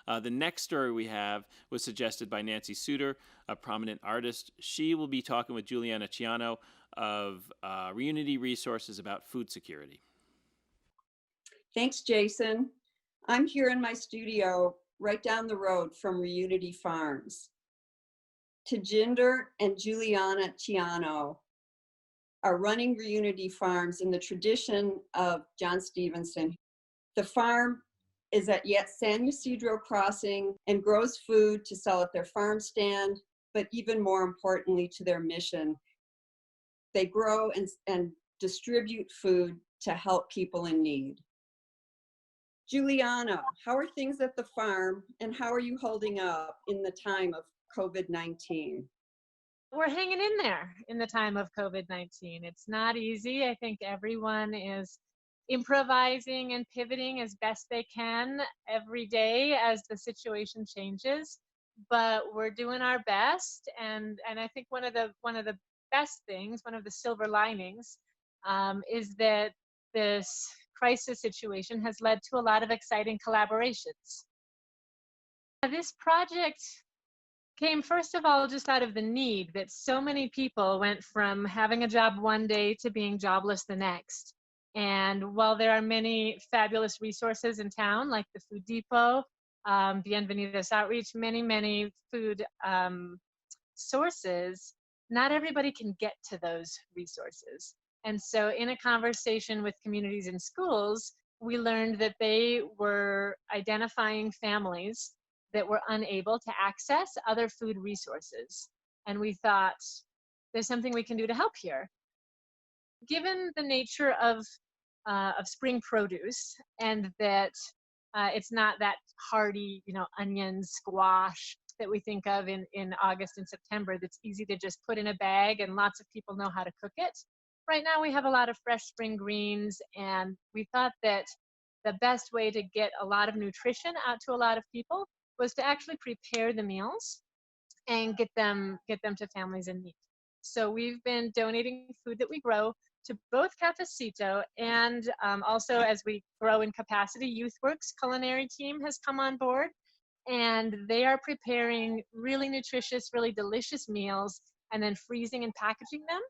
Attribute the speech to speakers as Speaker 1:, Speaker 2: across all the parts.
Speaker 1: The next story we have was suggested by Nancy Sutor, a prominent artist. She will be talking with Juliana Ciano of Reunity Resources about food security.
Speaker 2: Thanks, Jason. I'm here in my studio right down the road from Reunity Farms. Tajinder and Juliana Ciano are running Reunity Farms in the tradition of John Stevenson. The farm is at yet San Ysidro Crossing and grows food to sell at their farm stand, but even more importantly to their mission. They grow and distribute food to help people in need. Juliana, how are things at the farm and how are you holding up in the time of COVID-19?
Speaker 3: We're hanging in there in the time of COVID-19. It's not easy. I think everyone is improvising and pivoting as best they can every day as the situation changes, but we're doing our best. And I think one of the best things, one of the silver linings, is that this crisis situation has led to a lot of exciting collaborations. This project came first of all just out of the need that so many people went from having a job one day to being jobless the next. And while there are many fabulous resources in town, like the Food Depot, Bienvenidos Outreach, many food sources, not everybody can get to those resources. And so in a conversation with communities and schools, we learned that they were identifying families that were unable to access other food resources. And we thought, there's something we can do to help here. Given the nature of spring produce, and that it's not that hardy, onion, squash that we think of in August and September that's easy to just put in a bag and lots of people know how to cook it. Right now we have a lot of fresh spring greens, and we thought that the best way to get a lot of nutrition out to a lot of people was to actually prepare the meals and get them to families in need. So we've been donating food that we grow to both Cafecito and also as we grow in capacity, YouthWorks culinary team has come on board, and they are preparing really nutritious, really delicious meals and then freezing and packaging them.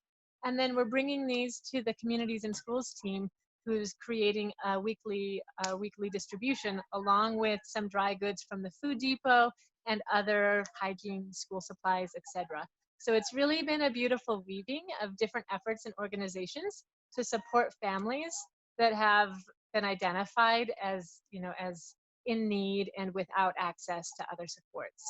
Speaker 3: And then we're bringing these to the communities and schools team, who's creating a weekly distribution along with some dry goods from the Food Depot and other hygiene, school supplies, etc. So it's really been a beautiful weaving of different efforts and organizations to support families that have been identified as, as in need and without access to other supports.